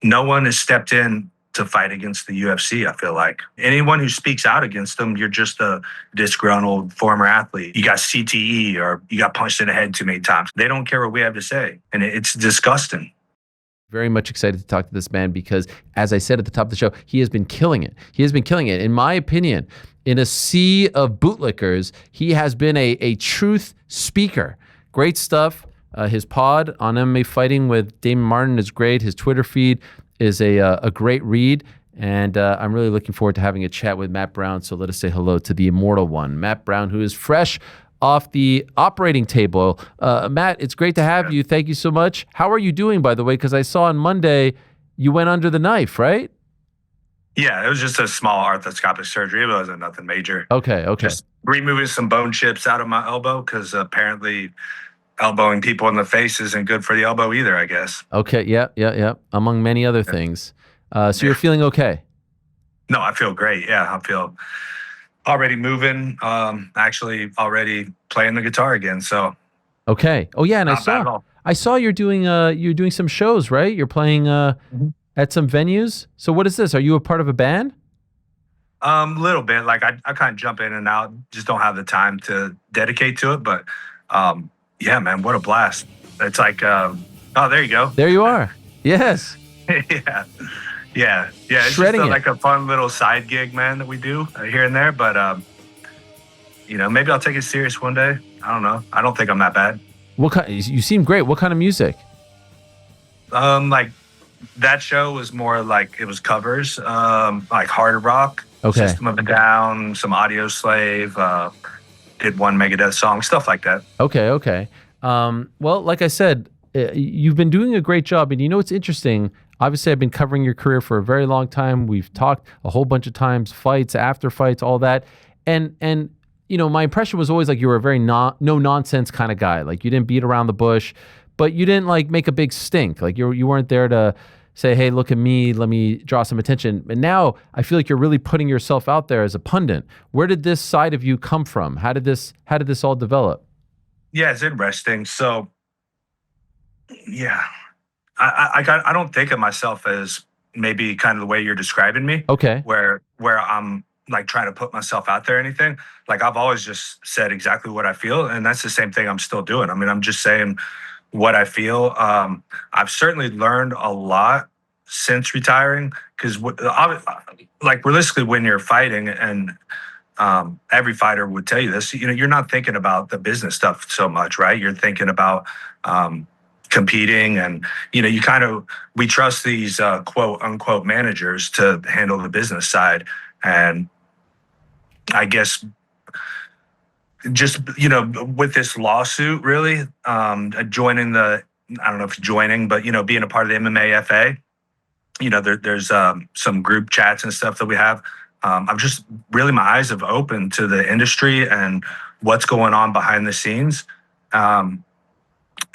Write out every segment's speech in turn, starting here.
no one has stepped in to fight against the UFC. I feel like anyone who speaks out against them, you're just a disgruntled former athlete. You got CTE or you got punched in the head too many times. They don't care what we have to say. And it's disgusting. Very much excited to talk to this man because, as I said at the top of the show, he has been killing it. He has been killing it. In my opinion, in a sea of bootlickers, he has been a truth speaker. Great stuff. His pod on MMA Fighting with Damon Martin is great. His Twitter feed is a great read. And I'm really looking forward to having a chat with Matt Brown. So let us say hello to the immortal one, Matt Brown, who is fresh off the operating table. Matt, it's great to have you. Thank you so much. How are you doing, by the way? Because I saw on Monday you went under the knife, right? Yeah, it was just a small arthroscopic surgery. It wasn't nothing major. Okay. Just removing some bone chips out of my elbow because apparently elbowing people in the face isn't good for the elbow either, I guess. Okay, yeah. Among many other things. So you're feeling okay? No, I feel great. Yeah, I feel already moving, actually already playing the guitar again. So okay. Oh yeah, and I saw you're doing some shows, right? You're playing at some venues. So what is this? Are you a part of a band? Little bit. Like I kind of jump in and out, just don't have the time to dedicate to it. But yeah, man, what a blast. It's like oh, there you go. There you are. Yes. Yeah. It's Shredding just like a fun little side gig, man, that we do here and there. But maybe I'll take it serious one day. I don't know. I don't think I'm that bad. What kind? You seem great. What kind of music? Like that show was more like it was covers, like hard rock, System of a Down, some Audio Slave, did one Megadeth song, stuff like that. Okay. Well, like I said, you've been doing a great job, and it's interesting. Obviously, I've been covering your career for a very long time. We've talked a whole bunch of times, fights, after fights, all that. And my impression was always like you were a very no-nonsense kind of guy. Like you didn't beat around the bush, but you didn't like make a big stink. Like you weren't there to say, hey, look at me, let me draw some attention. And now I feel like you're really putting yourself out there as a pundit. Where did this side of you come from? How did this all develop? Yeah, it's interesting. So, yeah. I don't think of myself as maybe kind of the way you're describing me. Okay. Where I'm like trying to put myself out there or anything. Like I've always just said exactly what I feel. And that's the same thing I'm still doing. I mean, I'm just saying what I feel. I've certainly learned a lot since retiring because like realistically when you're fighting and every fighter would tell you this, you're not thinking about the business stuff so much, right? You're thinking about, competing and we trust these quote unquote managers to handle the business side. And I guess just with this lawsuit really joining I don't know if joining, but being a part of the MMAFA, there's some group chats and stuff that we have. I'm just really, my eyes have opened to the industry and what's going on behind the scenes.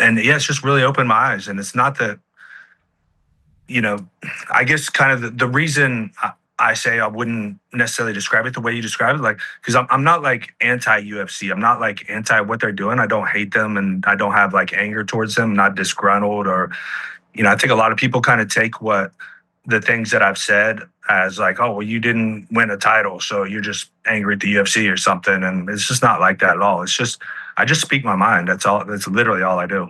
And yeah, it's just really opened my eyes. And it's not that, I guess kind of the reason I say I wouldn't necessarily describe it the way you describe it, like, because I'm not like anti-UFC. I'm not like anti what they're doing. I don't hate them and I don't have like anger towards them, not disgruntled or, I think a lot of people kind of take the things that I've said as like, oh, well, you didn't win a title, so you're just angry at the UFC or something. And it's just not like that at all. It's just, I just speak my mind. That's all. That's literally all I do.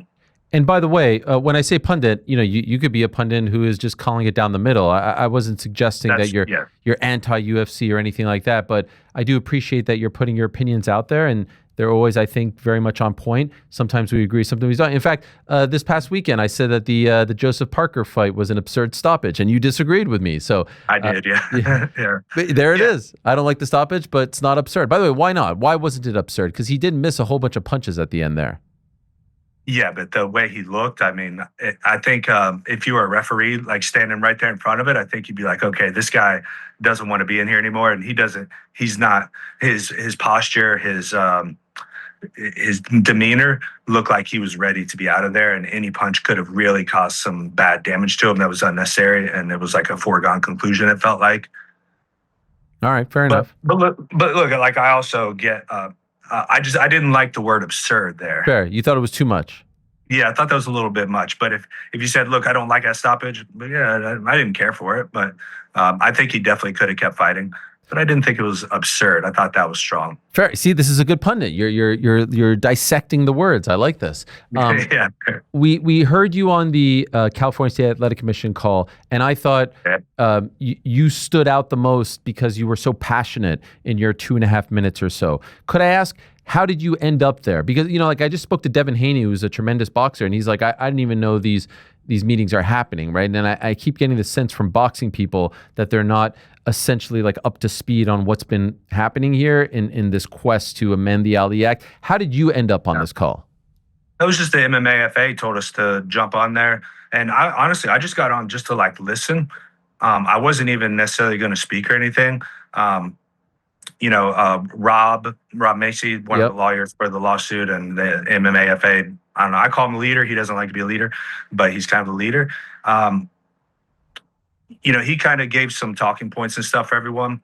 And by the way, when I say pundit, you could be a pundit who is just calling it down the middle. I wasn't suggesting that you're anti-UFC or anything like that, but I do appreciate that you're putting your opinions out there, and they're always, I think, very much on point. Sometimes we agree, sometimes we don't. In fact, this past weekend, I said that the Joseph Parker fight was an absurd stoppage, and you disagreed with me. So I did, yeah. There it is. I don't like the stoppage, but it's not absurd. By the way, why not? Why wasn't it absurd? Because he did miss a whole bunch of punches at the end there. Yeah, but the way he looked, I mean, I think if you were a referee, like standing right there in front of it, I think you'd be like, okay, this guy doesn't want to be in here anymore. And he's not, his posture, his demeanor looked like he was ready to be out of there. And any punch could have really caused some bad damage to him that was unnecessary. And it was like a foregone conclusion, it felt like. All right, fair enough. But look, like I also get, I didn't like the word absurd there. Fair. You thought it was too much. Yeah, I thought that was a little bit much. But if you said, "Look, I don't like that stoppage," but yeah, I didn't care for it. But I think he definitely could have kept fighting. But I didn't think it was absurd. I thought that was strong. Fair. See, this is a good pundit. You're dissecting the words. I like this. Yeah. We heard you on the California State Athletic Commission call, and I thought you stood out the most because you were so passionate in your 2.5 minutes or so. Could I ask, how did you end up there? Because, like I just spoke to Devin Haney, who's a tremendous boxer, and he's like, I didn't even know these meetings are happening, right? And then I keep getting the sense from boxing people that they're not essentially like up to speed on what's been happening here in this quest to amend the Ali Act. How did you end up on this call? That was just the MMAFA told us to jump on there. And I honestly, I just got on just to like listen. I wasn't even necessarily going to speak or anything. Rob Macy, one of the lawyers for the lawsuit, and the MMAFA, I don't know, I call him a leader. He doesn't like to be a leader, but he's kind of a leader. He kind of gave some talking points and stuff for everyone.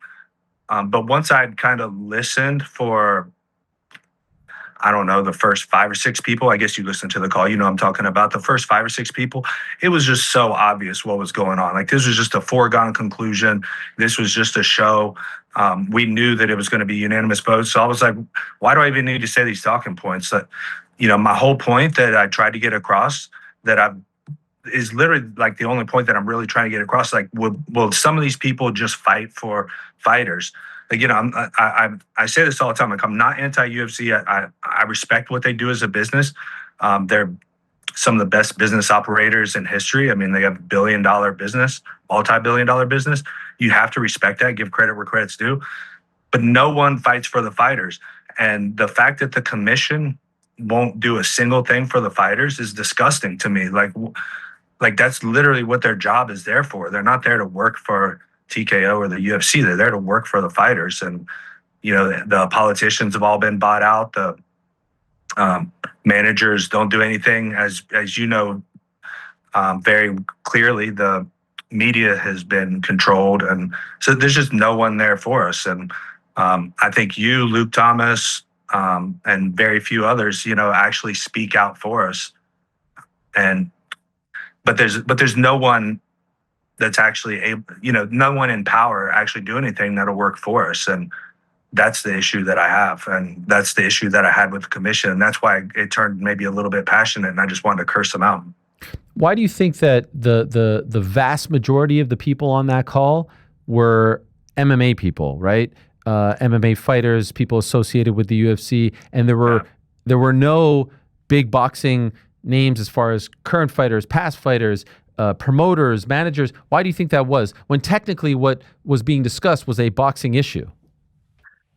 But once I'd kind of listened for, I don't know, the first 5 or 6 people, I guess you listened to the call, I'm talking about the first 5 or 6 people, it was just so obvious what was going on. Like, this was just a foregone conclusion. This was just a show. We knew that it was going to be unanimous votes. So I was like, why do I even need to say these talking points? That, my whole point that I tried to get across is literally like the only point that I'm really trying to get across. Like, will some of these people just fight for fighters? Like, I say this all the time. Like, I'm not anti-UFC. I respect what they do as a business. They're some of the best business operators in history. I mean, they have a billion-dollar business, multi-billion-dollar business. You have to respect that, give credit where credit's due. But no one fights for the fighters. And the fact that the commission won't do a single thing for the fighters is disgusting to me. Like that's literally what their job is there for. They're not there to work for TKO or the UFC. They're there to work for the fighters. And, the politicians have all been bought out. The managers don't do anything. As very clearly, the media has been controlled. And so there's just no one there for us. And I think you, Luke Thomas, and very few others, actually speak out for us. But there's no one that's actually able, no one in power actually do anything that'll work for us. And that's the issue that I have. And that's the issue that I had with the commission. And that's why it turned maybe a little bit passionate, and I just wanted to curse them out. Why do you think that the vast majority of the people on that call were MMA people, right? MMA fighters, people associated with the UFC, and there were no big boxing names as far as current fighters, past fighters, promoters, managers. Why do you think that was, when technically what was being discussed was a boxing issue?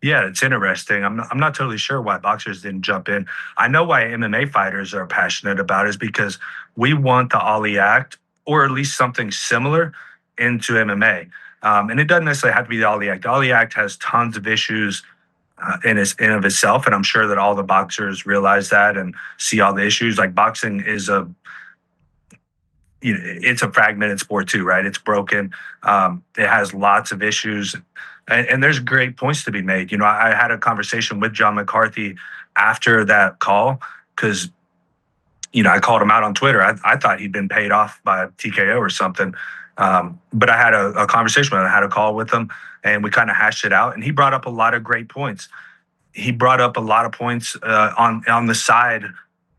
Yeah, it's interesting. I'm not totally sure why boxers didn't jump in. I know why MMA fighters are passionate about it, is because we want the Ali Act, or at least something similar, into MMA. And it doesn't necessarily have to be the Ali Act. The Ali Act has tons of issues in of itself, and I'm sure that all the boxers realize that and see all the issues. Like, boxing is it's a fragmented sport too, right? It's broken. It has lots of issues. And there's great points to be made. I had a conversation with John McCarthy after that call, because, I called him out on Twitter. I thought he'd been paid off by TKO or something. But I had a conversation with him. I had a call with him, and we kind of hashed it out. And he brought up a lot of great points. He brought up a lot of points on the side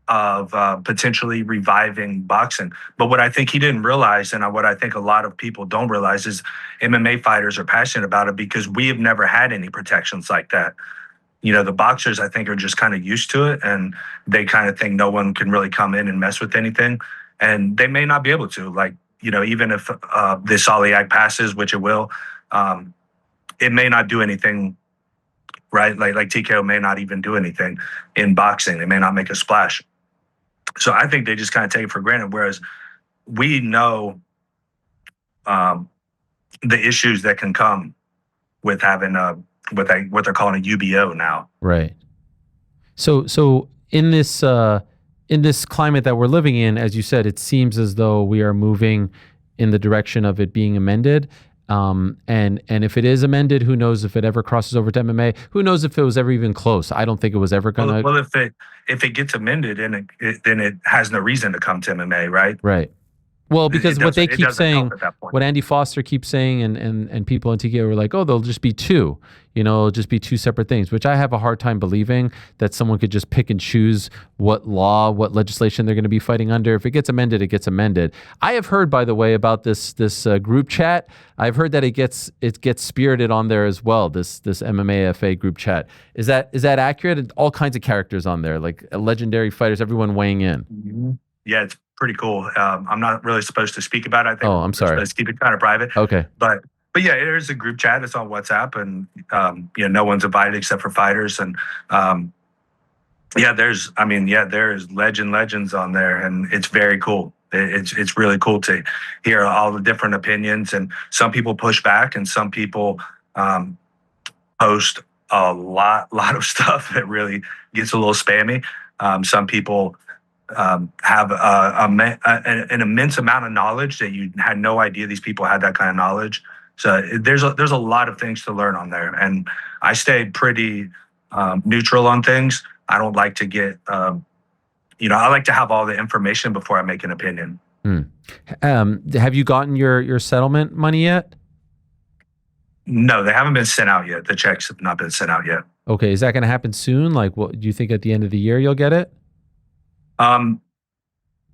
of potentially reviving boxing. But what I think he didn't realize, and what I think a lot of people don't realize, is MMA fighters are passionate about it because we have never had any protections like that. The boxers, I think, are just kind of used to it, and they kind of think no one can really come in and mess with anything. And they may not be able to. Like, even if this Ali Act passes, which it will, it may not do anything, right? Like TKO may not even do anything in boxing. They may not make a splash. So I think they just kind of take it for granted, whereas we know the issues that can come with having what they're calling a UBO now. Right. So in this climate that we're living in, as you said, it seems as though we are moving in the direction of it being amended. And if it is amended, who knows if it ever crosses over to MMA? Who knows if it was ever even close? I don't think it was ever gonna. Well, if it gets amended, and then it has no reason to come to MMA, right? Right. Well, because what they It keep doesn't help saying, at that point. what Andy Foster keeps saying, and people in TKO were like, oh, they'll just be two, it'll just be two separate things, which I have a hard time believing that someone could just pick and choose what law, what legislation they're going to be fighting under. If it gets amended, it gets amended. I have heard, by the way, about this group chat. I've heard that it gets spirited on there as well. This MMAFA group chat, is that accurate? All kinds of characters on there, like legendary fighters, everyone weighing in. Yeah, it's pretty cool. I'm not really supposed to speak about it. I think I'm sorry. Let's keep it kind of private. Okay. But yeah, there's a group chat. It's on WhatsApp, and no one's invited except for fighters. And there's legends on there, and it's very cool. It's really cool to hear all the different opinions, and some people push back, and some people post a lot of stuff that really gets a little spammy. Some people have an immense amount of knowledge that you had no idea these people had that kind of knowledge. So there's a lot of things to learn on there, and I stay pretty neutral on things. I don't like to get, I like to have all the information before I make an opinion. Have you gotten your settlement money yet? No, they haven't been sent out yet. The checks have not been sent out yet. Okay, is that going to happen soon? Like, what do you think at the end of the year you'll get it?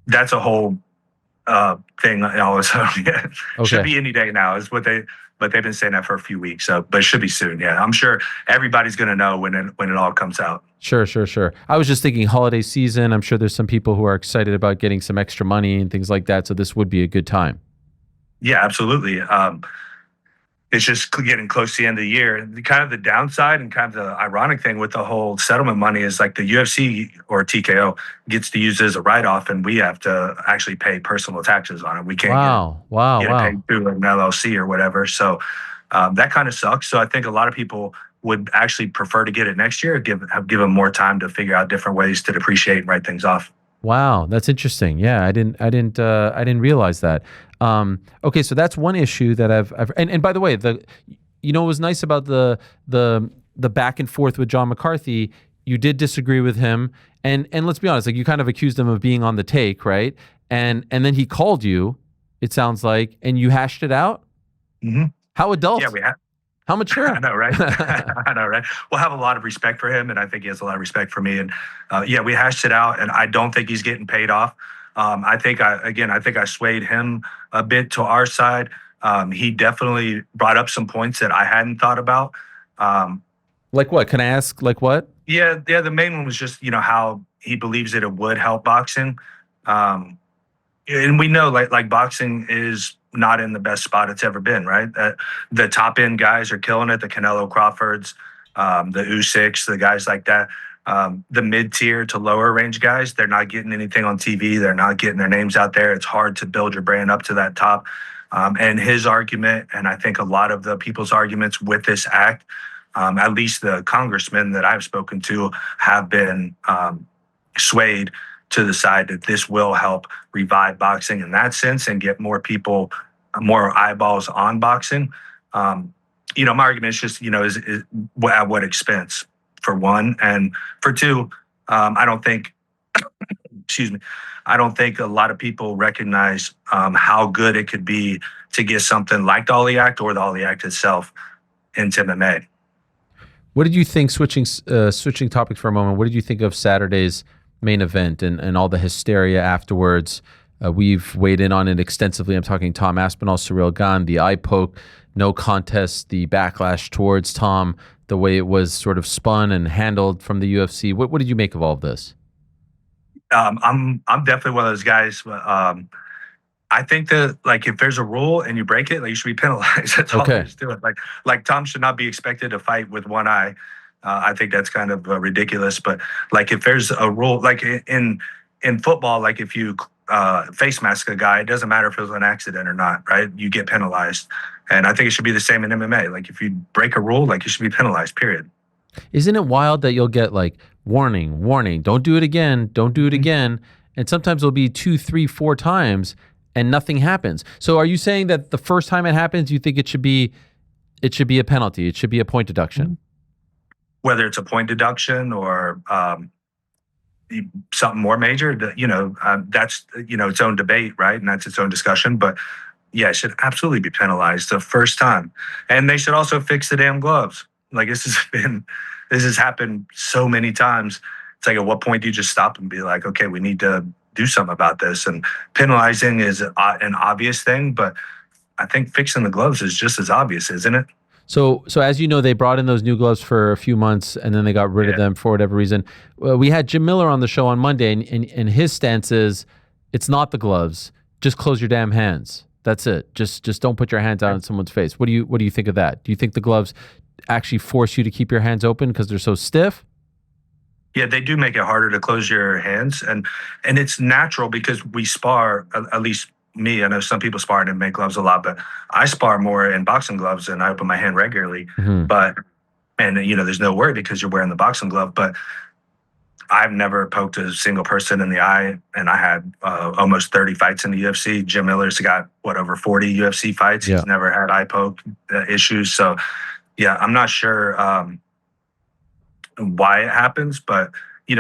That's a whole thing. Okay. Should be any day now, but they've been saying that for a few weeks. So, but it should be soon. Yeah, I'm sure everybody's going to know when it all comes out. Sure. I was just thinking holiday season. I'm sure there's some people who are excited about getting some extra money and things like that. So this would be a good time. Yeah, absolutely. It's just getting close to the end of the year. And kind of the downside and kind of the ironic thing with the whole settlement money is like the UFC or TKO gets to use it as a write-off, and we have to actually pay personal taxes on it. We can't get it paid through an LLC or whatever. So that kind of sucks. So I think a lot of people would actually prefer to get it next year, give them more time to figure out different ways to depreciate and write things off. Wow, that's interesting. Yeah, I didn't realize that. Okay, so that's one issue that I've and by the way, what was nice about the back and forth with John McCarthy, you did disagree with him, and let's be honest, like you kind of accused him of being on the take, right? And then he called you, it sounds like, and you hashed it out. Mm-hmm. How adult? Yeah, we have. How mature? I know, right? I know, right? We'll have a lot of respect for him, and I think he has a lot of respect for me. And we hashed it out, and I don't think he's getting paid off. I think I swayed him a bit to our side. He definitely brought up some points that I hadn't thought about. Like what? Can I ask? Like what? Yeah. The main one was just how he believes that it would help boxing, and we know like boxing is not in the best spot it's ever been, right? The top end guys are killing it. The Canelo Crawfords, the Usyks, the guys like that. The mid tier to lower range guys, they're not getting anything on TV. They're not getting their names out there. It's hard to build your brand up to that top. And his argument, and I think a lot of the people's arguments with this act, at least the congressmen that I've spoken to, have been swayed to the side that this will help revive boxing in that sense and get more people, more eyeballs on boxing. My argument is just, is at what expense, for one, and for two, I don't think, I don't think a lot of people recognize how good it could be to get something like the Ollie Act or the Ollie Act itself into MMA. What did you think, switching topics for a moment, what did you think of Saturday's main event and all the hysteria afterwards? We've weighed in on it extensively. I'm talking Tom Aspinall, Ciryl Gane, the eye poke, no contest, the backlash towards Tom, the way it was sort of spun and handled from the UFC. What did you make of all of this? I'm definitely one of those guys. I think that if there's a rule and you break it, you should be penalized. That's all there is to it. Like Tom should not be expected to fight with one eye. I think that's kind of ridiculous. But if there's a rule, in football, if you face mask a guy, it doesn't matter if it was an accident or not, right? You get penalized. And I think it should be the same in MMA. If you break a rule, you should be penalized, period. Isn't it wild that you'll get warning, don't do it again, don't do it again. And sometimes it'll be 2, 3, 4 times. and nothing happens. So are you saying that the first time it happens, you think it should be a penalty? It should be a point deduction? Whether it's a point deduction or something more major, that's its own debate, right? And that's its own discussion. But yeah, it should absolutely be penalized the first time, and they should also fix the damn gloves. Like this has happened so many times. It's like, at what point do you just stop and be like, okay, we need to do something about this? And penalizing is an obvious thing, but I think fixing the gloves is just as obvious, isn't it? So as you know, they brought in those new gloves for a few months, and then they got rid of them for whatever reason. We had Jim Miller on the show on Monday, and his stance is, it's not the gloves. Just close your damn hands. That's it. Just don't put your hands out in someone's face. What do you think of that? Do you think the gloves actually force you to keep your hands open because they're so stiff? Yeah, they do make it harder to close your hands, and it's natural because we spar. At least me, I know some people spar and make gloves a lot, but I spar more in boxing gloves and I open my hand regularly. Mm-hmm. But there's no worry because you're wearing the boxing glove. But I've never poked a single person in the eye, and I had almost 30 fights in the UFC. Jim Miller's got over 40 UFC fights. Yeah. He's never had eye poke issues. So yeah, I'm not sure why it happens, but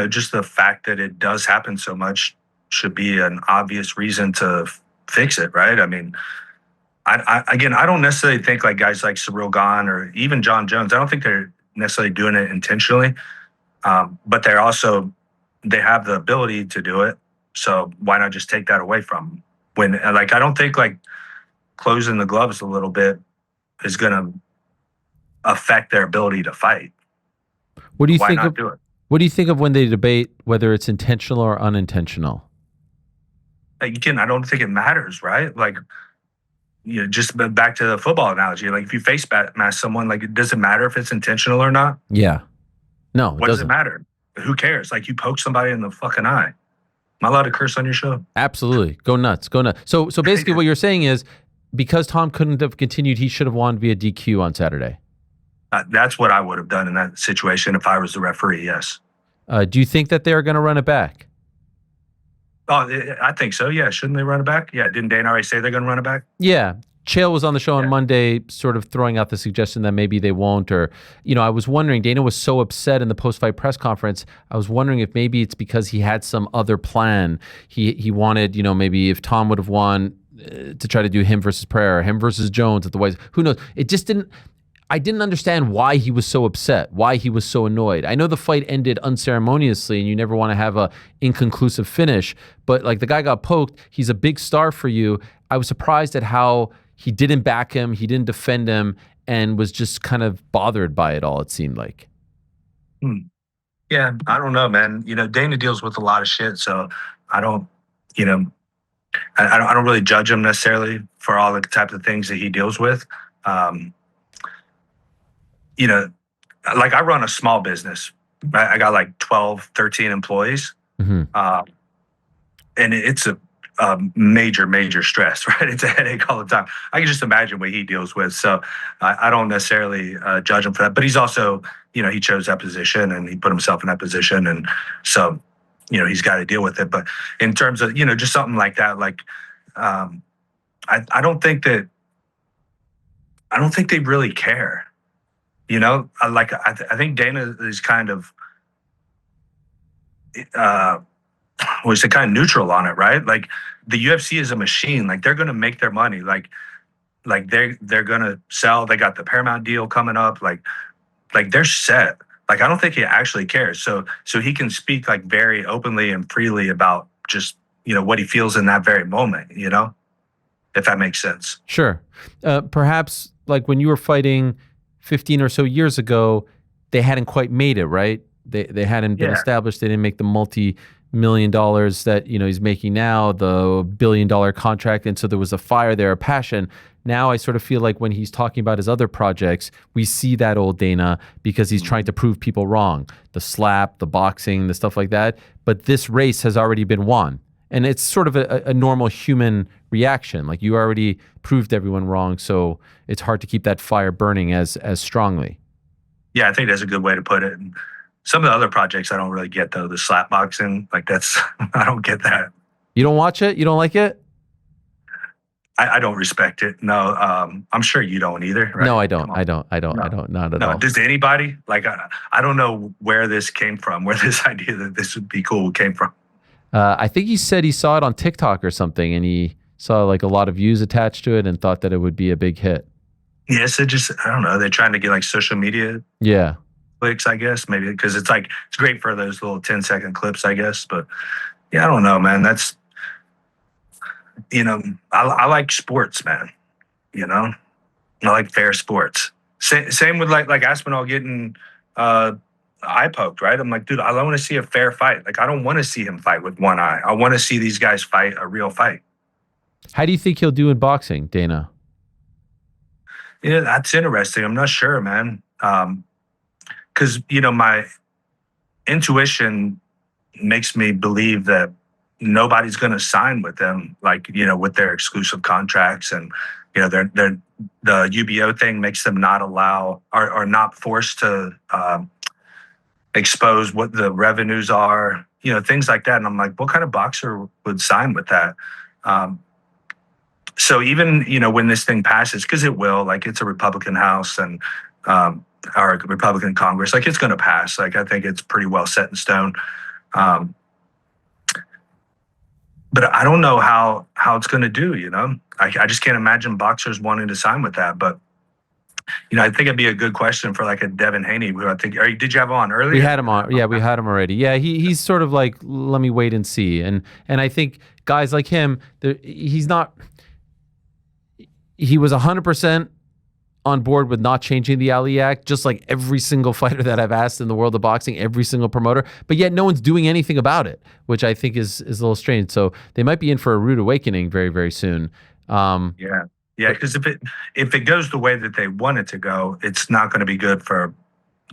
just the fact that it does happen so much should be an obvious reason to fix it, right? I mean, I don't necessarily think like guys like Ciryl Gane or even Jon Jones, I don't think they're necessarily doing it intentionally, but they have the ability to do it. So why not just take that away from them? I don't think like closing the gloves a little bit is going to affect their ability to fight. What do you Why think not of? do it? What do you think of when they debate whether it's intentional or unintentional? Again, I don't think it matters, right? Like, just back to the football analogy. Like, if you face mask someone, like, does it matter if it's intentional or not? Yeah. No, What does it matter? Who cares? Like, you poke somebody in the fucking eye. Am I allowed to curse on your show? Absolutely. Go nuts. Go nuts. So basically what you're saying is, because Tom couldn't have continued, he should have won via DQ on Saturday. That's what I would have done in that situation if I was the referee, yes. Do you think that they're going to run it back? Oh, I think so, yeah. Shouldn't they run it back? Yeah, didn't Dana already say they're going to run it back? Yeah. Chael was on the show on Monday sort of throwing out the suggestion that maybe they won't, or, I was wondering, Dana was so upset in the post-fight press conference, I was wondering if maybe it's because he had some other plan. He wanted, maybe if Tom would have won, to try to do him versus Pereira, or him versus Jones at the White. Who knows? I didn't understand why he was so upset, why he was so annoyed. I know the fight ended unceremoniously and you never want to have a inconclusive finish, but like the guy got poked, he's a big star for you. I was surprised at how he didn't back him, he didn't defend him, and was just kind of bothered by it all, it seemed like. Yeah, I don't know, man. Dana deals with a lot of shit, so I don't, I don't really judge him necessarily for all the types of things that he deals with. Like I run a small business. I got like 12, 13 employees. Mm-hmm. And it's a major, major stress, right? It's a headache all the time. I can just imagine what he deals with. So I don't necessarily judge him for that. But he's also, he chose that position and he put himself in that position. And so, he's got to deal with it. But in terms of, just something like that, like I don't think they really care. I think Dana is kind of was kind of neutral on it, right? Like the UFC is a machine. Like they're going to make their money. Like they're going to sell. They got the Paramount deal coming up. Like they're set. Like I don't think he actually cares. So he can speak like very openly and freely about just what he feels in that very moment. If that makes sense. Sure. Perhaps like when you were fighting 15 or so years ago, they hadn't quite made it, right? They hadn't been established. They didn't make the multi-million dollars that he's making now, the $1 billion contract, and so there was a fire there, a passion. Now I sort of feel like when he's talking about his other projects, we see that old Dana because he's trying to prove people wrong. The slap, the boxing, the stuff like that. But this race has already been won. And it's sort of a normal human reaction. Like you already proved everyone wrong, so it's hard to keep that fire burning as strongly. Yeah, I think that's a good way to put it. And some of the other projects I don't really get though. The slap boxing, like I don't get that. You don't watch it? You don't like it? I don't respect it. No, I'm sure you don't either, right? No, I Come don't. on. I don't. I don't. I No, don't. Not at no. all. Does anybody like? I don't know where this came from. Where this idea that this would be cool came from. I think he said he saw it on TikTok or something, and he saw like a lot of views attached to it, and thought that it would be a big hit. Yes, it just I don't know. They're trying to get like social media Yeah. clicks, I guess, maybe because it's like it's great for those little 10-second clips, I guess. But yeah, I don't know, man. That's I like sports, man. You know, I like fair sports. Same with like Aspinall getting uh eye poked, right? I'm like, dude, I want to see a fair fight. Like, I don't want to see him fight with one eye. I want to see these guys fight a real fight. How do you think he'll do in boxing, Dana? Yeah, that's interesting. I'm not sure, man. Because my intuition makes me believe that nobody's going to sign with them, like with their exclusive contracts, and they're the UBO thing makes them not allow or not forced to expose what the revenues are, things like that. And I'm like, what kind of boxer would sign with that? So even when this thing passes, because it will, like it's a Republican House and or a Republican Congress, like it's going to pass. Like I think it's pretty well set in stone. But I don't know how it's going to do. I just can't imagine boxers wanting to sign with that. But I think it'd be a good question for like a Devin Haney, who I think. Did you have on earlier? We had him on. Yeah, we had him already. Yeah, he's sort of like, let me wait and see. And I think guys like him, he's not. He was 100% on board with not changing the Ali Act, just like every single fighter that I've asked in the world of boxing, every single promoter, but yet no one's doing anything about it, which I think is a little strange. So they might be in for a rude awakening very, very soon. Yeah, because if it goes the way that they want it to go, it's not going to be good for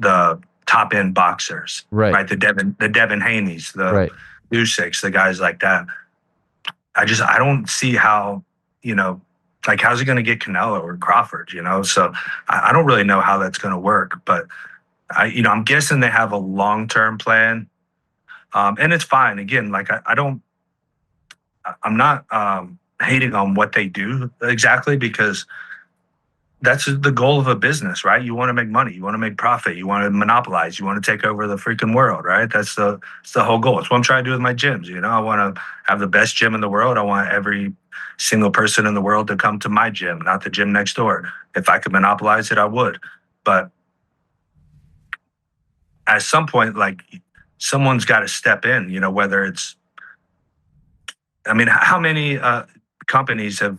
the top end boxers, right? The Devin Haney's, the right. Usyks, the guys like that. I don't see how like, how's he going to get Canelo or Crawford? So I don't really know how that's going to work. But I'm guessing they have a long-term plan, and it's fine. Again, like I'm not hating on what they do exactly, because that's the goal of a business, right? You want to make money, you want to make profit, you want to monopolize, you want to take over the freaking world, right? That's the whole goal. It's what I'm trying to do with my gyms. I want to have the best gym in the world. I want every single person in the world to come to my gym, not the gym next door. If I could monopolize it, I would. But at some point, like, someone's got to step in, whether it's, I mean, how many companies have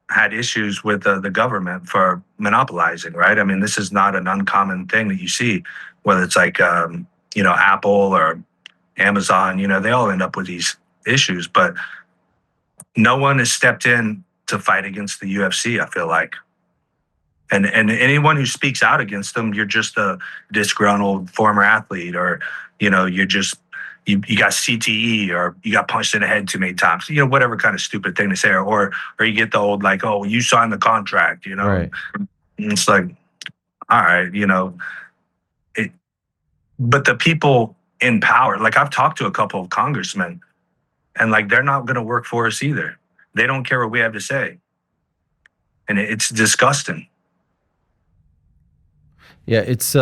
had issues with the government for monopolizing, right? I mean, this is not an uncommon thing that you see, whether it's like, Apple or Amazon, they all end up with these issues, but no one has stepped in to fight against the UFC, I feel like. And anyone who speaks out against them, you're just a disgruntled former athlete, or, you're just, you got CTE, or you got punched in the head too many times, whatever kind of stupid thing to say, or you get the old, like, oh, you signed the contract, Right. And it's like, all right, but the people in power, like I've talked to a couple of congressmen, and like, they're not going to work for us either. They don't care what we have to say. And it's disgusting. Yeah, it's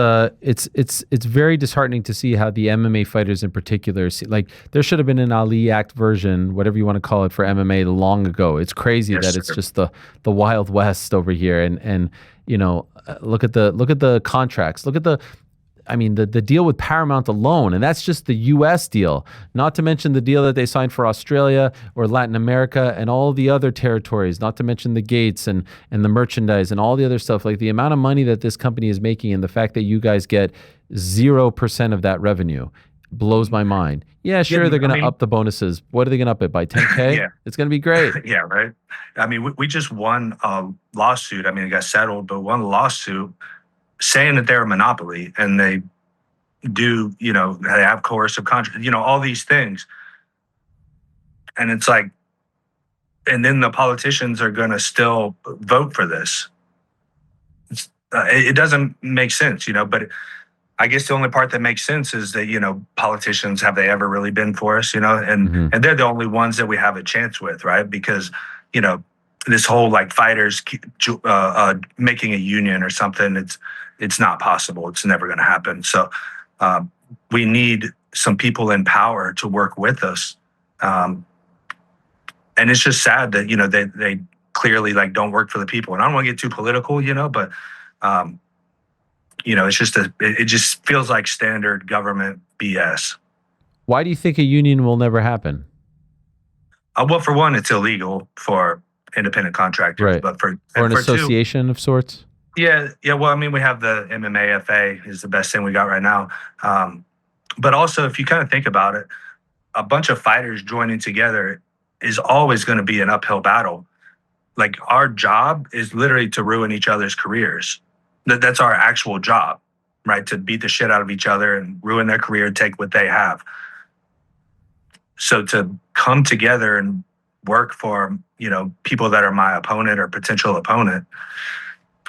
very disheartening to see how the MMA fighters in particular like there should have been an Ali Act version, whatever you want to call it, for MMA long ago. It's crazy that it's just the Wild West over here, and look at the contracts. Look at the deal with Paramount alone, and that's just the U.S. deal, not to mention the deal that they signed for Australia or Latin America and all the other territories, not to mention the gates and the merchandise and all the other stuff. Like, the amount of money that this company is making, and the fact that you guys get 0% of that revenue blows my mind. Yeah, sure, they're going to up the bonuses. What are they going to up it by, 10K? Yeah. It's going to be great. Yeah, right. I mean, we just won a lawsuit. I mean, it got settled, but won a lawsuit saying that they're a monopoly, and they do, they have coercive contracts, all these things. And it's like, and then the politicians are going to still vote for this. It doesn't make sense, but I guess the only part that makes sense is that, politicians, have they ever really been for us, and they're the only ones that we have a chance with, right? Because, this whole like fighters making a union or something. It's not possible. It's never going to happen. So we need some people in power to work with us. And it's just sad that, they clearly like don't work for the people. And I don't want to get too political, but it's just it just feels like standard government BS. Why do you think a union will never happen? Well, for one, it's illegal for independent contractors, Right. but Or an association of sorts? yeah. Well, I mean, we have the MMAFA is the best thing we got right now. But also, if you kind of think about it, a bunch of fighters joining together is always going to be an uphill battle. Like our job is literally to ruin each other's careers. That's our actual job, right? To beat the shit out of each other and ruin their career, take what they have. So to come together and work for, people that are my opponent or potential opponent,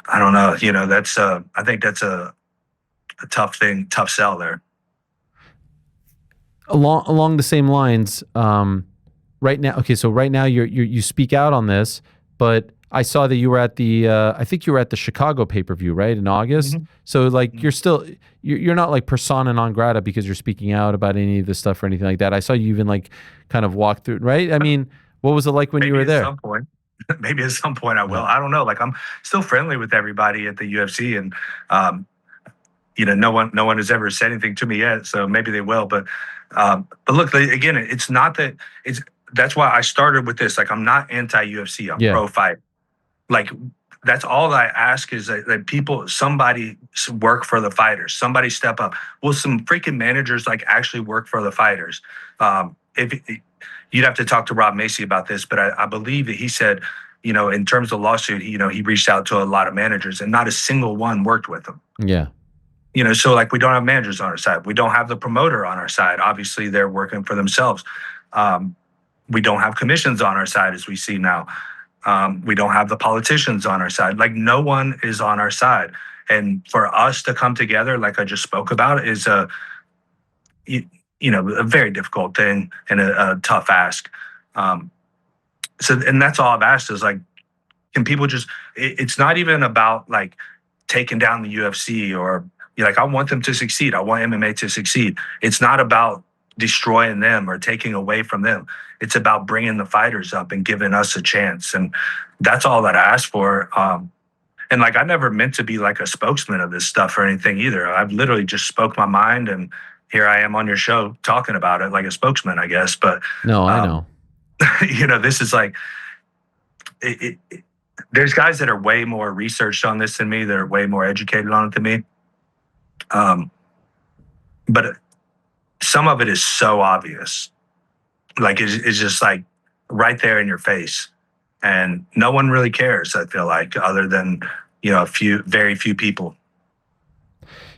I don't know, that's I think that's a tough thing, tough sell there. Along the same lines, right now, okay, so right now you speak out on this, but I saw that you were at the I think you were at the Chicago pay-per-view, right, in August. Mm-hmm. So like you're not like persona non grata because you're speaking out about any of this stuff or anything like that. I saw you even like kind of walk through, right? I mean, what was it like when you were there? Maybe at some point I will. I don't know. Like I'm still friendly with everybody at the UFC, and no one has ever said anything to me yet. So maybe they will. But look, again, it's not that it's. That's why I started with this. Like I'm not anti-UFC. I'm pro-fight. Like that's all I ask is that somebody work for the fighters. Somebody step up. Well, some freaking managers like actually work for the fighters. If you'd have to talk to Rob Macy about this, but I believe that he said, in terms of lawsuit, he reached out to a lot of managers and not a single one worked with him. Yeah. So like we don't have managers on our side. We don't have the promoter on our side. Obviously, they're working for themselves. We don't have commissions on our side, as we see now. We don't have the politicians on our side. Like no one is on our side. And for us to come together, like I just spoke about, is a very difficult thing and a tough ask. And that's all I've asked is like, can people just? It's not even about like taking down the UFC or like I want them to succeed. I want MMA to succeed. It's not about destroying them or taking away from them. It's about bringing the fighters up and giving us a chance. And that's all that I asked for. And like, I never meant to be like a spokesman of this stuff or anything either. I've literally just spoke my mind and here I am on your show talking about it like a spokesman, I guess. But no, I know, this is like, there's guys that are way more researched on this than me. That are way more educated on it than me. But some of it is so obvious. Like it's just like right there in your face. And no one really cares, I feel like, other than, very few people.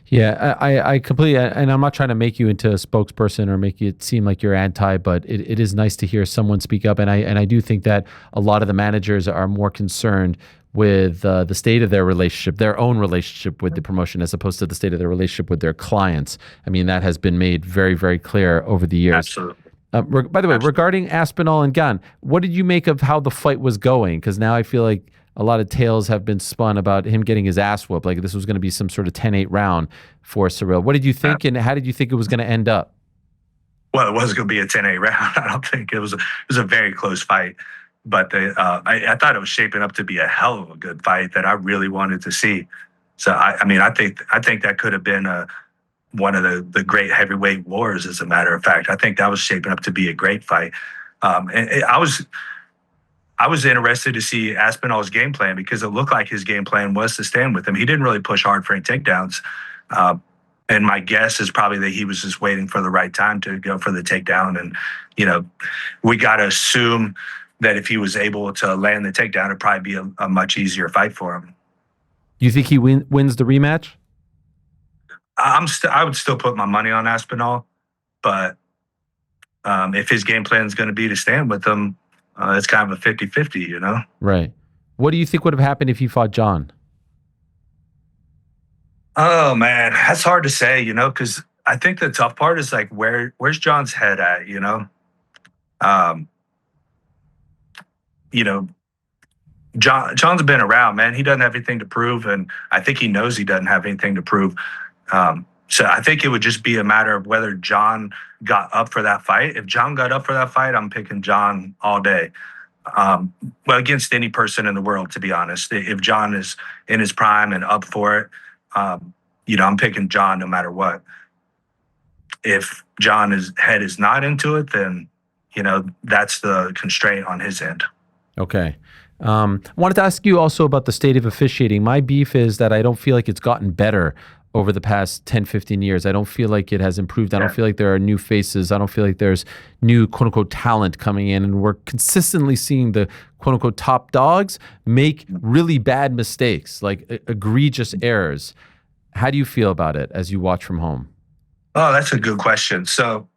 Yeah, I completely, and I'm not trying to make you into a spokesperson or make it seem like you're anti, but it is nice to hear someone speak up. And I do think that a lot of the managers are more concerned with the state of their relationship, their own relationship with the promotion, as opposed to the state of their relationship with their clients. I mean, that has been made very, very clear over the years. Absolutely. By the way, regarding Aspinall and Gane, what did you make of how the fight was going? Because now I feel like a lot of tales have been spun about him getting his ass whooped. Like this was going to be some sort of 10-8 round for Ciryl. What did you think, and how did you think it was going to end up? Well, it was going to be a 10-8 round. I don't think it was a very close fight, but I thought it was shaping up to be a hell of a good fight that I really wanted to see. So I think that could have been one of the great heavyweight wars. As a matter of fact, I think that was shaping up to be a great fight. And I was interested to see Aspinall's game plan because it looked like his game plan was to stand with him. He didn't really push hard for any takedowns. And my guess is probably that he was just waiting for the right time to go for the takedown. And, we got to assume that if he was able to land the takedown, it'd probably be a much easier fight for him. Do you think he wins the rematch? I would still put my money on Aspinall, but if his game plan is going to be to stand with him, it's kind of a 50-50, Right. What do you think would have happened if he fought Jon? Oh man, that's hard to say, because I think the tough part is like where's Jon's head at, John's been around, man. He doesn't have anything to prove, and I think he knows he doesn't have anything to prove. So I think it would just be a matter of whether Jon got up for that fight. If Jon got up for that fight, I'm picking Jon all day. Well, against any person in the world, to be honest. If Jon is in his prime and up for it, I'm picking Jon no matter what. If Jon's head is not into it, then, that's the constraint on his end. Okay. I wanted to ask you also about the state of officiating. My beef is that I don't feel like it's gotten better over the past 10, 15 years. I don't feel like it has improved. I don't feel like there are new faces. I don't feel like there's new quote unquote talent coming in. And we're consistently seeing the quote unquote top dogs make really bad mistakes, like egregious errors. How do you feel about it as you watch from home? Oh, that's a good question. So,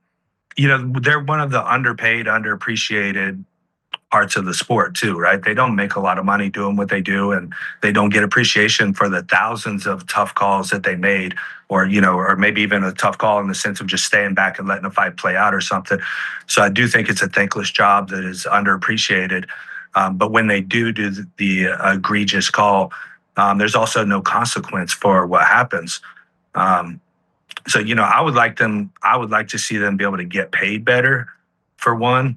they're one of the underpaid, underappreciated parts of the sport too, right? They don't make a lot of money doing what they do, and they don't get appreciation for the thousands of tough calls that they made, or maybe even a tough call in the sense of just staying back and letting a fight play out or something. So I do think it's a thankless job that is underappreciated. But when they do the egregious call, there's also no consequence for what happens. So I would like to see them be able to get paid better, for one.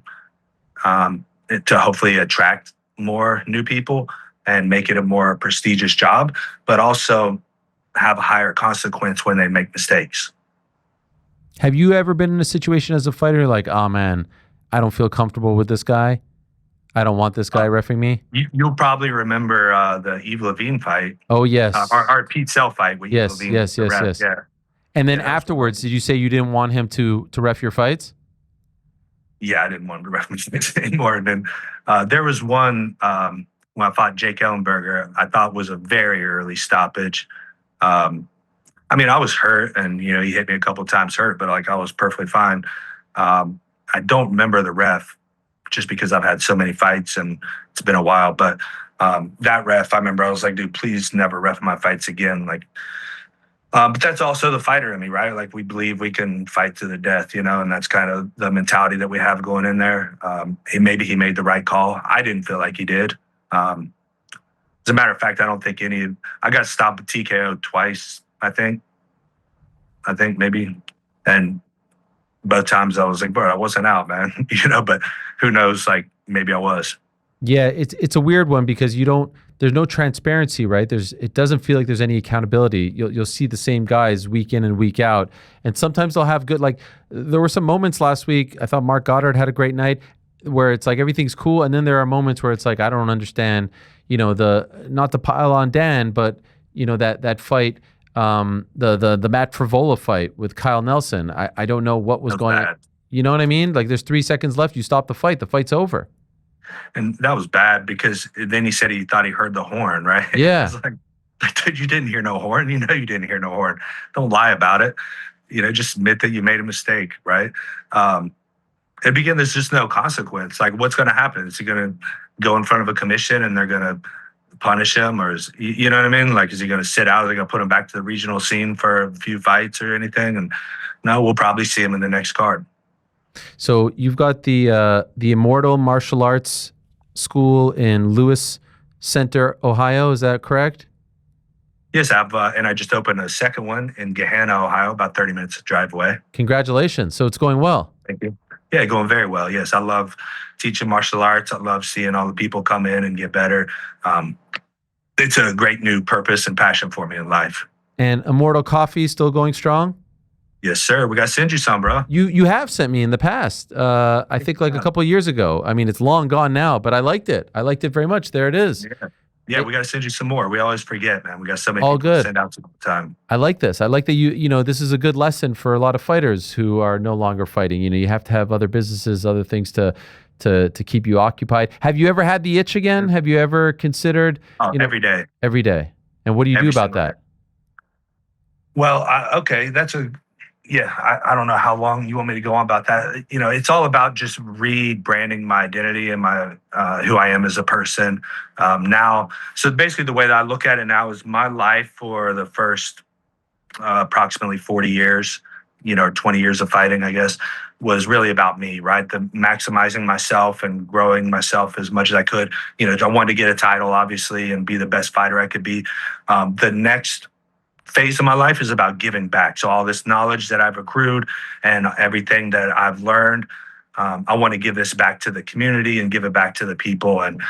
To hopefully attract more new people and make it a more prestigious job, but also have a higher consequence when they make mistakes. Have you ever been in a situation as a fighter like, oh man, I don't feel comfortable with this guy. I don't want this guy reffing me? You'll probably remember the Yves Levine fight. Oh, yes. Our Pete Sell fight with yes, Yves Levine. Yes. Yeah. And then afterwards, did you say you didn't want him to ref your fights? Yeah, I didn't want to reference it anymore. And then there was one when I fought Jake Ellenberger, I thought was a very early stoppage. I was hurt, and he hit me a couple of times hurt, but I was perfectly fine. I don't remember the ref, just because I've had so many fights and it's been a while. But that ref, I remember I was like, dude, please never ref my fights again. But that's also the fighter in me, right? We believe we can fight to the death, and that's kind of the mentality that we have going in there. Maybe he made the right call. I didn't feel like he did. As a matter of fact, I don't think I got stopped with TKO twice, I think maybe. And both times I was like, bro, I wasn't out, man, but who knows? Maybe I was. Yeah, it's a weird one because there's no transparency, right? It doesn't feel like there's any accountability. You'll see the same guys week in and week out, and sometimes they'll have good. There were some moments last week. I thought Mark Goddard had a great night, where it's like everything's cool, and then there are moments where it's like I don't understand. Not the pile on Dan, but that fight, the Matt Frivola fight with Kyle Nelson. I don't know what was going on. You know what I mean? There's 3 seconds left. You stop the fight. The fight's over. And that was bad because then he said he thought he heard the horn, right? Yeah. It's dude, you didn't hear no horn. You didn't hear no horn. Don't lie about it. Just admit that you made a mistake, right? And again, there's just no consequence. What's going to happen? Is he going to go in front of a commission and they're going to punish him? Or is you know what I mean? Is he going to sit out? Are they going to put him back to the regional scene for a few fights or anything? And no, we'll probably see him in the next card. So you've got the Immortal Martial Arts School in Lewis Center, Ohio. Is that correct? Yes, and I just opened a second one in Gahanna, Ohio, about 30 minutes drive away. Congratulations. So it's going well. Thank you. Yeah, going very well. Yes, I love teaching martial arts. I love seeing all the people come in and get better. It's a great new purpose and passion for me in life. And Immortal Coffee still going strong? Yes, sir. We got to send you some, bro. You have sent me in the past. I think a couple of years ago. It's long gone now, but I liked it. I liked it very much. There it is. Yeah, we got to send you some more. We always forget, man. We got so many all people good. To send out all the time. I like this. I like that this is a good lesson for a lot of fighters who are no longer fighting. You have to have other businesses, other things to keep you occupied. Have you ever had the itch again? Have you ever considered? Every day. Every day. And what do you do about that? Well, okay, I don't know how long you want me to go on about that. It's all about just rebranding my identity and my who I am as a person now. So basically, the way that I look at it now is my life for the first approximately 40 years 20 years of fighting, I guess, was really about me, right? The maximizing myself and growing myself as much as I could. I wanted to get a title, obviously, and be the best fighter I could be. The next phase of my life is about giving back. So all this knowledge that I've accrued and everything that I've learned, I want to give this back to the community and give it back to the people. And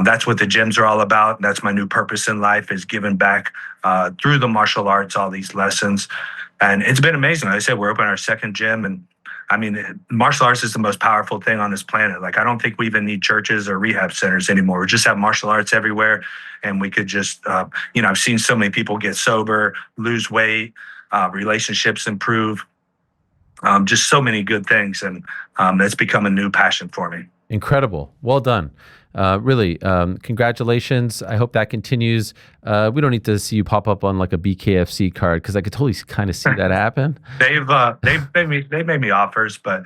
that's what the gyms are all about. That's my new purpose in life, is giving back through the martial arts, all these lessons. And it's been amazing. Like I said, we're opening our second gym. And I mean, martial arts is the most powerful thing on this planet. Like, I don't think we even need churches or rehab centers anymore. We just have martial arts everywhere. And we could just, I've seen so many people get sober, lose weight, relationships improve. Just so many good things. And that's become a new passion for me. Incredible. Well done. Really, congratulations. I hope that continues. We don't need to see you pop up on like a BKFC card, because I could totally kind of see that happen. They've made me offers, but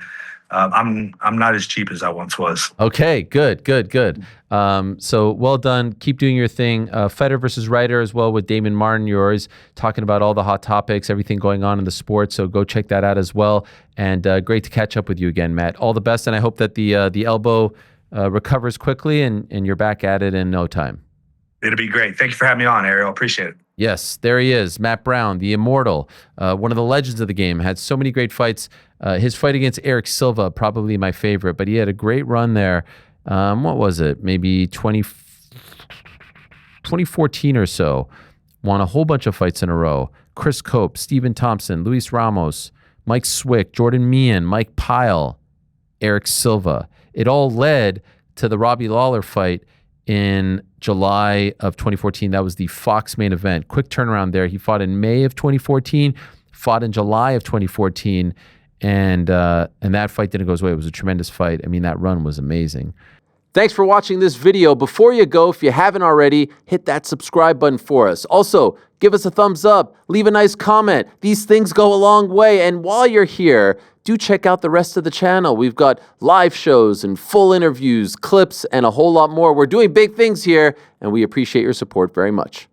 I'm not as cheap as I once was. Okay, good. So well done. Keep doing your thing. Fighter versus Writer as well with Damon Martin. You're always talking about all the hot topics, everything going on in the sport. So go check that out as well. And great to catch up with you again, Matt. All the best, and I hope that the elbow recovers quickly and you're back at it in no time. It'll be great. Thank you for having me on, Ariel. Appreciate it. Yes, there he is, Matt Brown, the immortal, one of the legends of the game. Had so many great fights. His fight against Eric Silva, probably my favorite, but he had a great run there. What was it? Maybe 2014 or so. Won a whole bunch of fights in a row. Chris Cope, Stephen Thompson, Luis Ramos, Mike Swick, Jordan Meehan, Mike Pyle, Eric Silva. It all led to the Robbie Lawler fight in July of 2014. That was the Fox main event. Quick turnaround there. He fought in May of 2014, fought in July of 2014, and that fight didn't go his way. It was a tremendous fight. I mean, that run was amazing. Thanks for watching this video. Before you go, if you haven't already, hit that subscribe button for us. Also, give us a thumbs up, leave a nice comment. These things go a long way. And while you're here, do check out the rest of the channel. We've got live shows and full interviews, clips, and a whole lot more. We're doing big things here, and we appreciate your support very much.